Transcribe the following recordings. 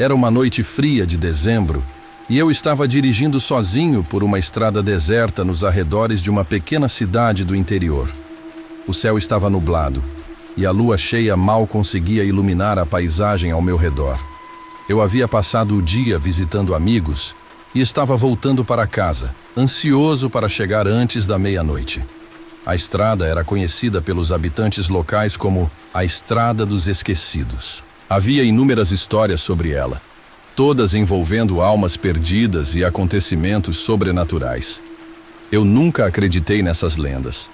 Era uma noite fria de dezembro e eu estava dirigindo sozinho por uma estrada deserta nos arredores de uma pequena cidade do interior. O céu estava nublado e a lua cheia mal conseguia iluminar a paisagem ao meu redor. Eu havia passado o dia visitando amigos e estava voltando para casa, ansioso para chegar antes da meia-noite. A estrada era conhecida pelos habitantes locais como a Estrada dos Esquecidos. Havia inúmeras histórias sobre ela, todas envolvendo almas perdidas e acontecimentos sobrenaturais. Eu nunca acreditei nessas lendas,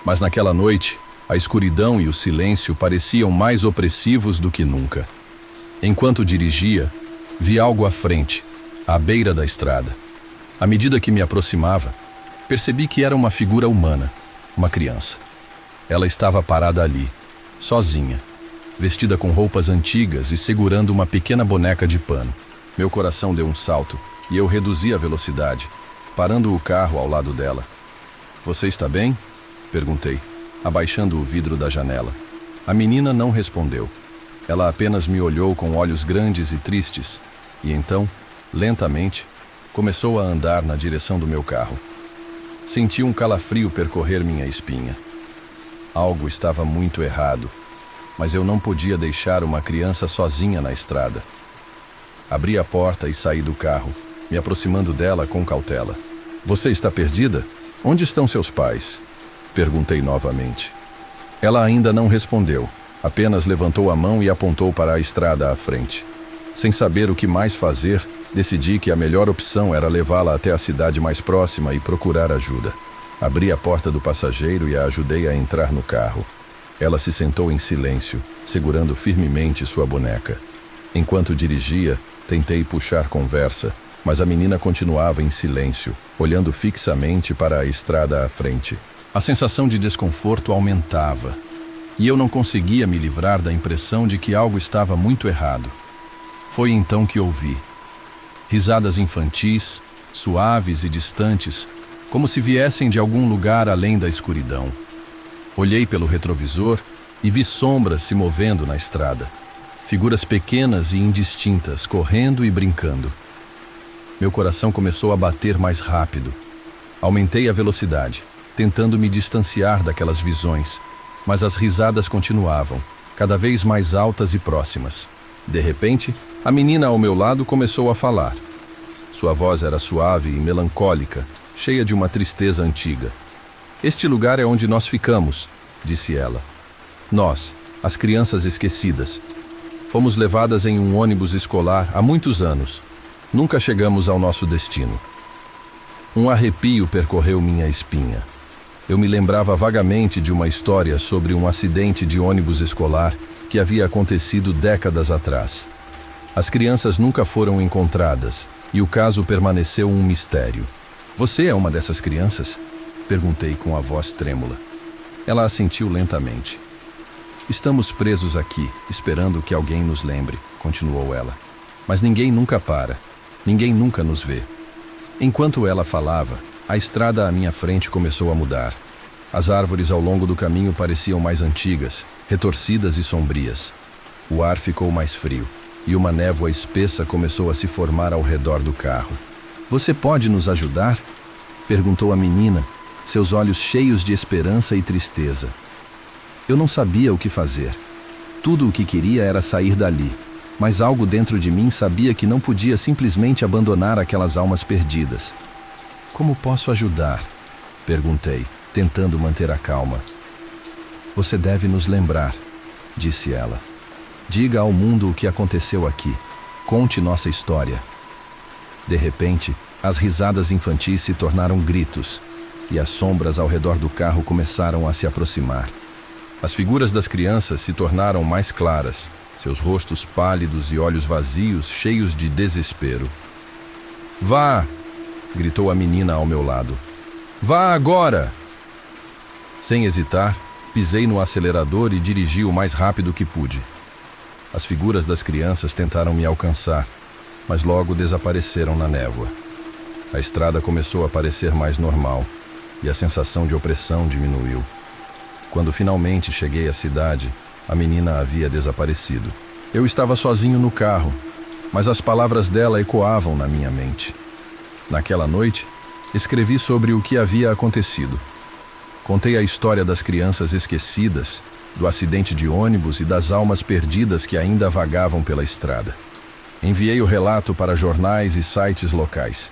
mas naquela noite, a escuridão e o silêncio pareciam mais opressivos do que nunca. Enquanto dirigia, vi algo à frente, à beira da estrada. À medida que me aproximava, percebi que era uma figura humana, uma criança. Ela estava parada ali, sozinha, vestida com roupas antigas e segurando uma pequena boneca de pano. Meu coração deu um salto e eu reduzi a velocidade, parando o carro ao lado dela. "Você está bem?" perguntei, abaixando o vidro da janela. A menina não respondeu. Ela apenas me olhou com olhos grandes e tristes, e então, lentamente, começou a andar na direção do meu carro. Senti um calafrio percorrer minha espinha. Algo estava muito errado, mas eu não podia deixar uma criança sozinha na estrada. Abri a porta e saí do carro, me aproximando dela com cautela. "Você está perdida? Onde estão seus pais?" perguntei novamente. Ela ainda não respondeu, apenas levantou a mão e apontou para a estrada à frente. Sem saber o que mais fazer, decidi que a melhor opção era levá-la até a cidade mais próxima e procurar ajuda. Abri a porta do passageiro e a ajudei a entrar no carro. Ela se sentou em silêncio, segurando firmemente sua boneca. Enquanto dirigia, tentei puxar conversa, mas a menina continuava em silêncio, olhando fixamente para a estrada à frente. A sensação de desconforto aumentava, e eu não conseguia me livrar da impressão de que algo estava muito errado. Foi então que ouvi risadas infantis, suaves e distantes, como se viessem de algum lugar além da escuridão. Olhei pelo retrovisor e vi sombras se movendo na estrada. Figuras pequenas e indistintas, correndo e brincando. Meu coração começou a bater mais rápido. Aumentei a velocidade, tentando me distanciar daquelas visões, mas as risadas continuavam, cada vez mais altas e próximas. De repente, a menina ao meu lado começou a falar. Sua voz era suave e melancólica, cheia de uma tristeza antiga. "Este lugar é onde nós ficamos", disse ela. "Nós, as crianças esquecidas. Fomos levadas em um ônibus escolar há muitos anos. Nunca chegamos ao nosso destino." Um arrepio percorreu minha espinha. Eu me lembrava vagamente de uma história sobre um acidente de ônibus escolar que havia acontecido décadas atrás. As crianças nunca foram encontradas e o caso permaneceu um mistério. "Você é uma dessas crianças?" perguntei com a voz trêmula. Ela assentiu lentamente. "Estamos presos aqui, esperando que alguém nos lembre", continuou ela. "Mas ninguém nunca para. Ninguém nunca nos vê." Enquanto ela falava, a estrada à minha frente começou a mudar. As árvores ao longo do caminho pareciam mais antigas, retorcidas e sombrias. O ar ficou mais frio, e uma névoa espessa começou a se formar ao redor do carro. "Você pode nos ajudar?" perguntou a menina, seus olhos cheios de esperança e tristeza. Eu não sabia o que fazer. Tudo o que queria era sair dali, mas algo dentro de mim sabia que não podia simplesmente abandonar aquelas almas perdidas. "Como posso ajudar?" perguntei, tentando manter a calma. "Você deve nos lembrar", disse ela. "Diga ao mundo o que aconteceu aqui. Conte nossa história." De repente, as risadas infantis se tornaram gritos, e as sombras ao redor do carro começaram a se aproximar. As figuras das crianças se tornaram mais claras, seus rostos pálidos e olhos vazios, cheios de desespero. "Vá!" gritou a menina ao meu lado. "Vá agora!" Sem hesitar, pisei no acelerador e dirigi o mais rápido que pude. As figuras das crianças tentaram me alcançar, mas logo desapareceram na névoa. A estrada começou a parecer mais normal, e a sensação de opressão diminuiu. Quando finalmente cheguei à cidade, a menina havia desaparecido. Eu estava sozinho no carro, mas as palavras dela ecoavam na minha mente. Naquela noite, escrevi sobre o que havia acontecido. Contei a história das crianças esquecidas, do acidente de ônibus e das almas perdidas que ainda vagavam pela estrada. Enviei o relato para jornais e sites locais,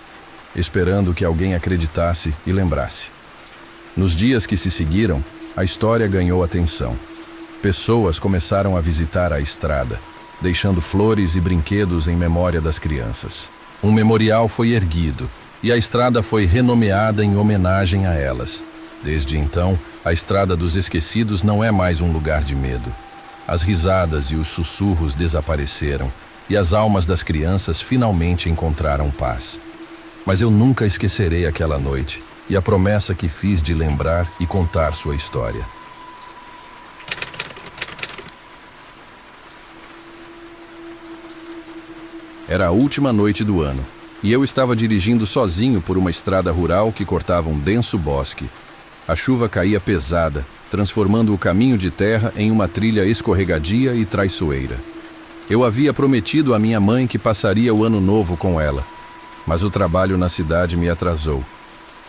esperando que alguém acreditasse e lembrasse. Nos dias que se seguiram, a história ganhou atenção. Pessoas começaram a visitar a estrada, deixando flores e brinquedos em memória das crianças. Um memorial foi erguido e a estrada foi renomeada em homenagem a elas. Desde então, a Estrada dos Esquecidos não é mais um lugar de medo. As risadas e os sussurros desapareceram e as almas das crianças finalmente encontraram paz. Mas eu nunca esquecerei aquela noite e a promessa que fiz de lembrar e contar sua história. Era a última noite do ano, e eu estava dirigindo sozinho por uma estrada rural que cortava um denso bosque. A chuva caía pesada, transformando o caminho de terra em uma trilha escorregadia e traiçoeira. Eu havia prometido à minha mãe que passaria o ano novo com ela, mas o trabalho na cidade me atrasou.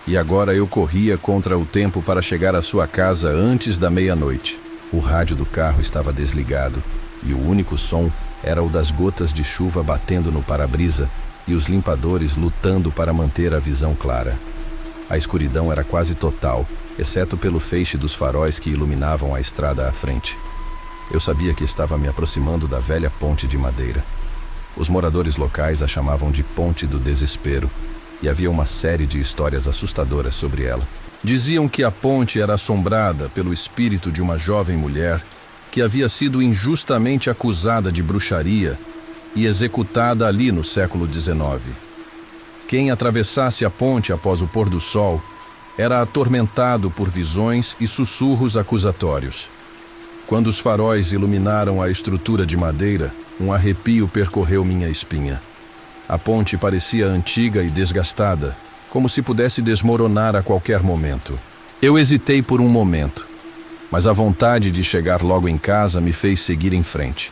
E agora eu corria contra o tempo para chegar à sua casa antes da meia-noite. O rádio do carro estava desligado, e o único som era o das gotas de chuva batendo no para-brisa e os limpadores lutando para manter a visão clara. A escuridão era quase total, exceto pelo feixe dos faróis que iluminavam a estrada à frente. Eu sabia que estava me aproximando da velha ponte de madeira. Os moradores locais a chamavam de Ponte do Desespero, e havia uma série de histórias assustadoras sobre ela. Diziam que a ponte era assombrada pelo espírito de uma jovem mulher que havia sido injustamente acusada de bruxaria e executada ali no século XIX. Quem atravessasse a ponte após o pôr do sol era atormentado por visões e sussurros acusatórios. Quando os faróis iluminaram a estrutura de madeira, um arrepio percorreu minha espinha. A ponte parecia antiga e desgastada, como se pudesse desmoronar a qualquer momento. Eu hesitei por um momento, mas a vontade de chegar logo em casa me fez seguir em frente.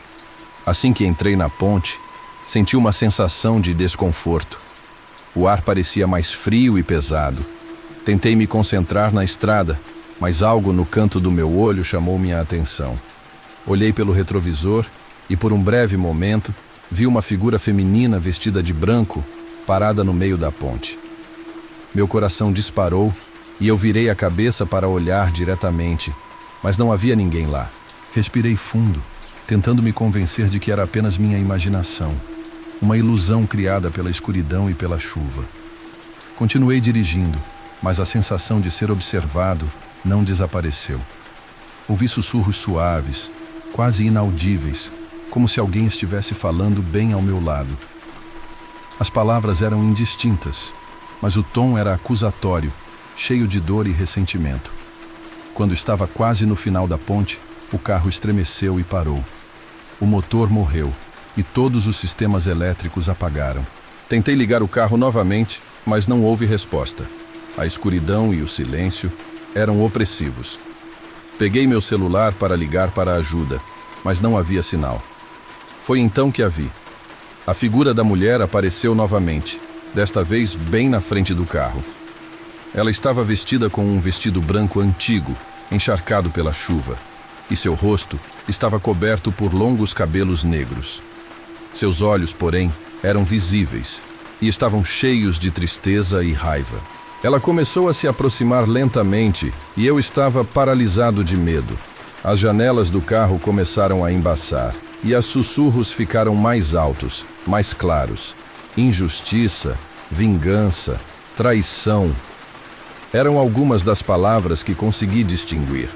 Assim que entrei na ponte, senti uma sensação de desconforto. O ar parecia mais frio e pesado. Tentei me concentrar na estrada, mas algo no canto do meu olho chamou minha atenção. Olhei pelo retrovisor e, por um breve momento, vi uma figura feminina vestida de branco, parada no meio da ponte. Meu coração disparou e eu virei a cabeça para olhar diretamente, mas não havia ninguém lá. Respirei fundo, tentando me convencer de que era apenas minha imaginação, uma ilusão criada pela escuridão e pela chuva. Continuei dirigindo, mas a sensação de ser observado não desapareceu. Ouvi sussurros suaves, quase inaudíveis, como se alguém estivesse falando bem ao meu lado. As palavras eram indistintas, mas o tom era acusatório, cheio de dor e ressentimento. Quando estava quase no final da ponte, o carro estremeceu e parou. O motor morreu e todos os sistemas elétricos apagaram. Tentei ligar o carro novamente, mas não houve resposta. A escuridão e o silêncio eram opressivos. Peguei meu celular para ligar para a ajuda, mas não havia sinal. Foi então que a vi. A figura da mulher apareceu novamente, desta vez bem na frente do carro. Ela estava vestida com um vestido branco antigo, encharcado pela chuva, e seu rosto estava coberto por longos cabelos negros. Seus olhos, porém, eram visíveis e estavam cheios de tristeza e raiva. Ela começou a se aproximar lentamente e eu estava paralisado de medo. As janelas do carro começaram a embaçar e os sussurros ficaram mais altos, mais claros. Injustiça, vingança, traição. Eram algumas das palavras que consegui distinguir.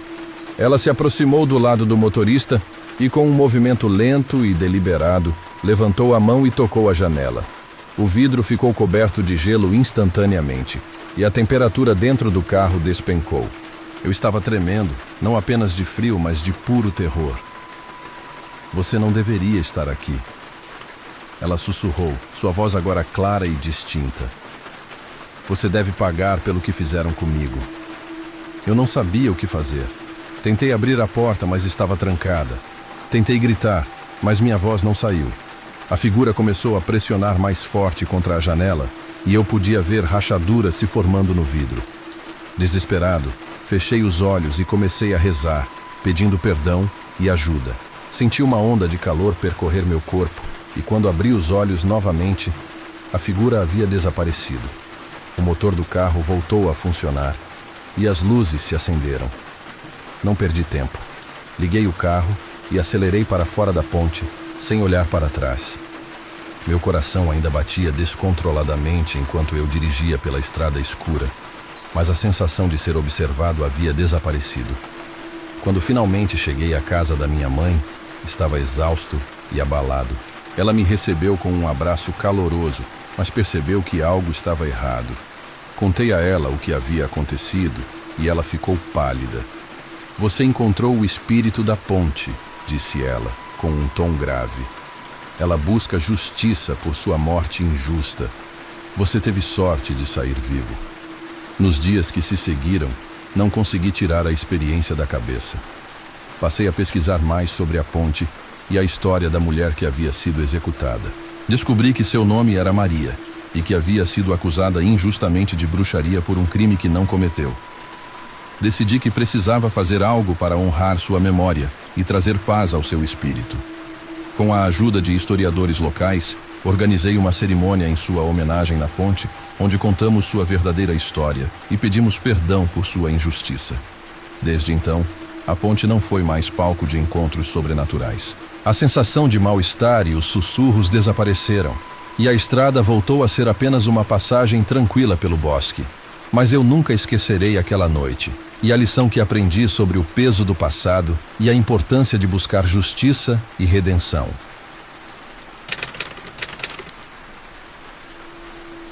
Ela se aproximou do lado do motorista e, com um movimento lento e deliberado, levantou a mão e tocou a janela. O vidro ficou coberto de gelo instantaneamente e a temperatura dentro do carro despencou. Eu estava tremendo, não apenas de frio, mas de puro terror. Você não deveria estar aqui. Ela sussurrou, sua voz agora clara e distinta. Você deve pagar pelo que fizeram comigo. Eu não sabia o que fazer. Tentei abrir a porta, mas estava trancada. Tentei gritar, mas minha voz não saiu. A figura começou a pressionar mais forte contra a janela e eu podia ver rachaduras se formando no vidro. Desesperado, fechei os olhos e comecei a rezar, pedindo perdão e ajuda. Senti uma onda de calor percorrer meu corpo e quando abri os olhos novamente, a figura havia desaparecido. O motor do carro voltou a funcionar e as luzes se acenderam. Não perdi tempo. Liguei o carro e acelerei para fora da ponte, sem olhar para trás. Meu coração ainda batia descontroladamente enquanto eu dirigia pela estrada escura, mas a sensação de ser observado havia desaparecido. Quando finalmente cheguei à casa da minha mãe, estava exausto e abalado. Ela me recebeu com um abraço caloroso, mas percebeu que algo estava errado. Contei a ela o que havia acontecido e ela ficou pálida. "Você encontrou o espírito da ponte", disse ela, com um tom grave. "Ela busca justiça por sua morte injusta. Você teve sorte de sair vivo." Nos dias que se seguiram, não consegui tirar a experiência da cabeça. Passei a pesquisar mais sobre a ponte e a história da mulher que havia sido executada. Descobri que seu nome era Maria e que havia sido acusada injustamente de bruxaria por um crime que não cometeu. Decidi que precisava fazer algo para honrar sua memória e trazer paz ao seu espírito. Com a ajuda de historiadores locais, organizei uma cerimônia em sua homenagem na ponte, onde contamos sua verdadeira história e pedimos perdão por sua injustiça. Desde então, a ponte não foi mais palco de encontros sobrenaturais. A sensação de mal-estar e os sussurros desapareceram, e a estrada voltou a ser apenas uma passagem tranquila pelo bosque. Mas eu nunca esquecerei aquela noite, e a lição que aprendi sobre o peso do passado e a importância de buscar justiça e redenção.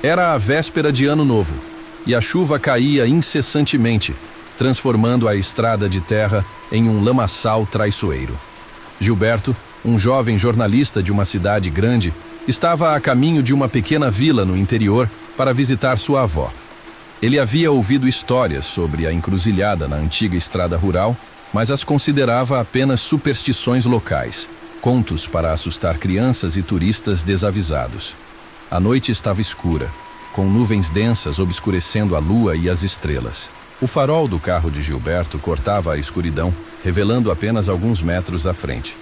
Era a véspera de Ano Novo, e a chuva caía incessantemente, transformando a estrada de terra em um lamaçal traiçoeiro. Gilberto, um jovem jornalista de uma cidade grande, estava a caminho de uma pequena vila no interior para visitar sua avó. Ele havia ouvido histórias sobre a encruzilhada na antiga estrada rural, mas as considerava apenas superstições locais, contos para assustar crianças e turistas desavisados. A noite estava escura, com nuvens densas obscurecendo a lua e as estrelas. O farol do carro de Gilberto cortava a escuridão, revelando apenas alguns metros à frente.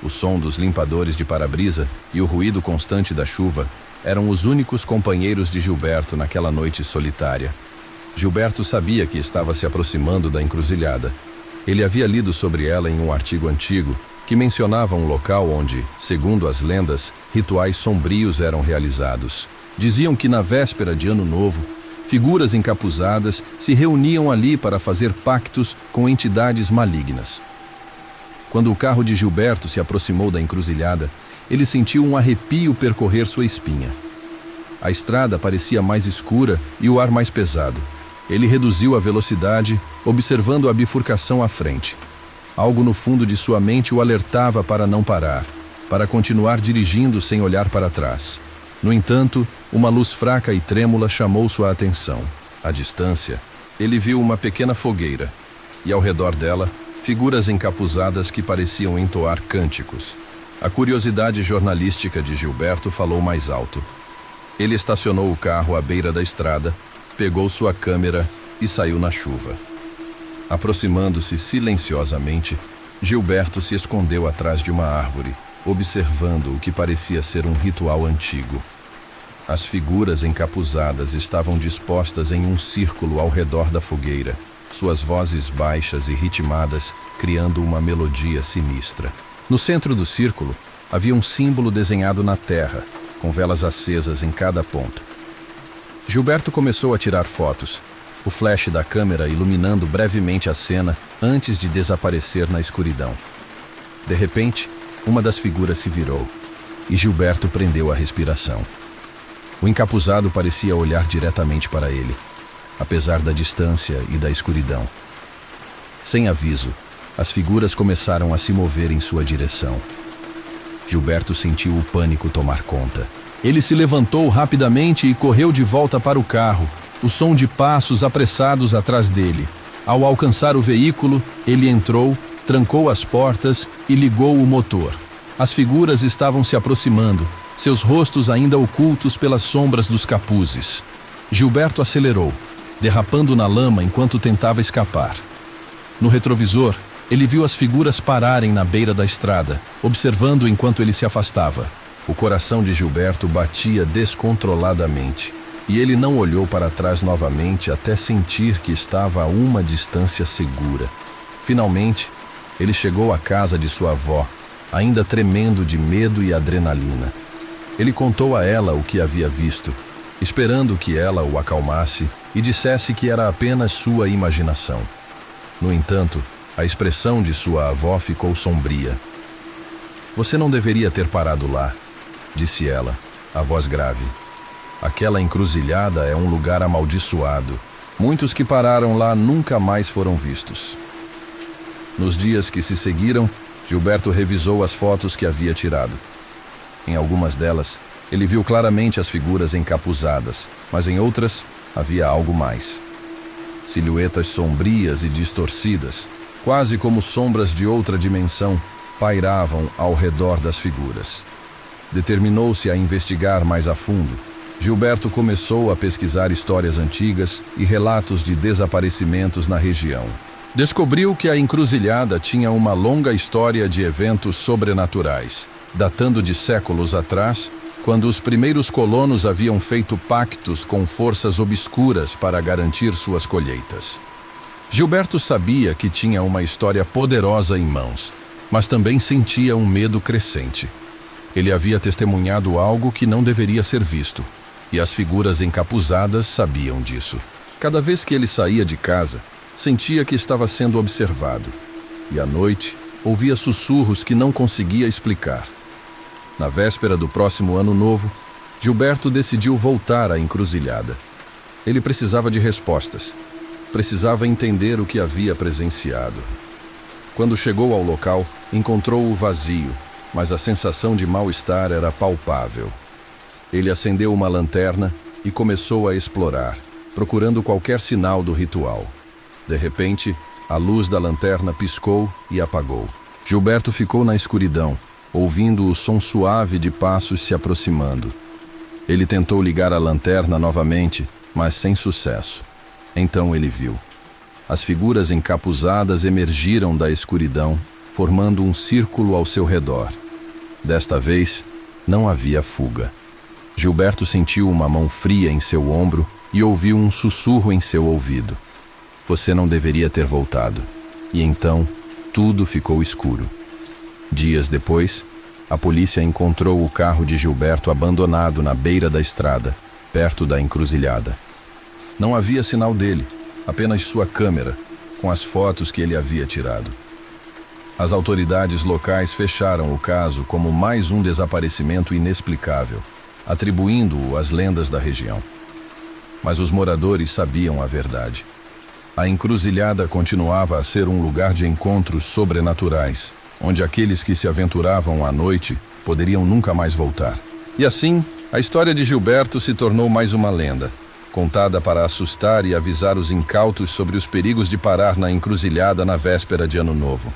O som dos limpadores de para-brisa e o ruído constante da chuva eram os únicos companheiros de Gilberto naquela noite solitária. Gilberto sabia que estava se aproximando da encruzilhada. Ele havia lido sobre ela em um artigo antigo que mencionava um local onde, segundo as lendas, rituais sombrios eram realizados. Diziam que na véspera de Ano Novo, figuras encapuzadas se reuniam ali para fazer pactos com entidades malignas. Quando o carro de Gilberto se aproximou da encruzilhada, ele sentiu um arrepio percorrer sua espinha. A estrada parecia mais escura e o ar mais pesado. Ele reduziu a velocidade, observando a bifurcação à frente. Algo no fundo de sua mente o alertava para não parar, para continuar dirigindo sem olhar para trás. No entanto, uma luz fraca e trêmula chamou sua atenção. À distância, ele viu uma pequena fogueira, e ao redor dela, figuras encapuzadas que pareciam entoar cânticos. A curiosidade jornalística de Gilberto falou mais alto. Ele estacionou o carro à beira da estrada, pegou sua câmera e saiu na chuva. Aproximando-se silenciosamente, Gilberto se escondeu atrás de uma árvore, observando o que parecia ser um ritual antigo. As figuras encapuzadas estavam dispostas em um círculo ao redor da fogueira, suas vozes baixas e ritmadas criando uma melodia sinistra. No centro do círculo, havia um símbolo desenhado na terra, com velas acesas em cada ponto. Gilberto começou a tirar fotos, o flash da câmera iluminando brevemente a cena antes de desaparecer na escuridão. De repente, uma das figuras se virou, e Gilberto prendeu a respiração. O encapuzado parecia olhar diretamente para ele, apesar da distância e da escuridão. Sem aviso, as figuras começaram a se mover em sua direção. Gilberto sentiu o pânico tomar conta. Ele se levantou rapidamente e correu de volta para o carro, o som de passos apressados atrás dele. Ao alcançar o veículo, ele entrou, trancou as portas e ligou o motor. As figuras estavam se aproximando, seus rostos ainda ocultos pelas sombras dos capuzes. Gilberto acelerou, derrapando na lama enquanto tentava escapar. No retrovisor, ele viu as figuras pararem na beira da estrada, observando enquanto ele se afastava. O coração de Gilberto batia descontroladamente, e ele não olhou para trás novamente até sentir que estava a uma distância segura. Finalmente, ele chegou à casa de sua avó, ainda tremendo de medo e adrenalina. Ele contou a ela o que havia visto, esperando que ela o acalmasse e dissesse que era apenas sua imaginação. No entanto, a expressão de sua avó ficou sombria. "Você não deveria ter parado lá", disse ela, a voz grave. "Aquela encruzilhada é um lugar amaldiçoado. Muitos que pararam lá nunca mais foram vistos." Nos dias que se seguiram, Gilberto revisou as fotos que havia tirado. Em algumas delas, ele viu claramente as figuras encapuzadas, mas em outras havia algo mais. Silhuetas sombrias e distorcidas, quase como sombras de outra dimensão, pairavam ao redor das figuras. Determinou-se a investigar mais a fundo. Gilberto começou a pesquisar histórias antigas e relatos de desaparecimentos na região. Descobriu que a encruzilhada tinha uma longa história de eventos sobrenaturais, datando de séculos atrás, quando os primeiros colonos haviam feito pactos com forças obscuras para garantir suas colheitas. Gilberto sabia que tinha uma história poderosa em mãos, mas também sentia um medo crescente. Ele havia testemunhado algo que não deveria ser visto, e as figuras encapuzadas sabiam disso. Cada vez que ele saía de casa, sentia que estava sendo observado, e à noite ouvia sussurros que não conseguia explicar. Na véspera do próximo ano novo, Gilberto decidiu voltar à encruzilhada. Ele precisava de respostas. Precisava entender o que havia presenciado. Quando chegou ao local, encontrou-o vazio, mas a sensação de mal-estar era palpável. Ele acendeu uma lanterna e começou a explorar, procurando qualquer sinal do ritual. De repente, a luz da lanterna piscou e apagou. Gilberto ficou na escuridão, ouvindo o som suave de passos se aproximando. Ele tentou ligar a lanterna novamente, mas sem sucesso. Então ele viu. As figuras encapuzadas emergiram da escuridão, formando um círculo ao seu redor. Desta vez, não havia fuga. Gilberto sentiu uma mão fria em seu ombro e ouviu um sussurro em seu ouvido. "Você não deveria ter voltado." E então, tudo ficou escuro. Dias depois, a polícia encontrou o carro de Gilberto abandonado na beira da estrada, perto da encruzilhada. Não havia sinal dele, apenas sua câmera, com as fotos que ele havia tirado. As autoridades locais fecharam o caso como mais um desaparecimento inexplicável, atribuindo-o às lendas da região. Mas os moradores sabiam a verdade. A encruzilhada continuava a ser um lugar de encontros sobrenaturais, onde aqueles que se aventuravam à noite poderiam nunca mais voltar. E assim, a história de Gilberto se tornou mais uma lenda, contada para assustar e avisar os incautos sobre os perigos de parar na encruzilhada na véspera de Ano Novo.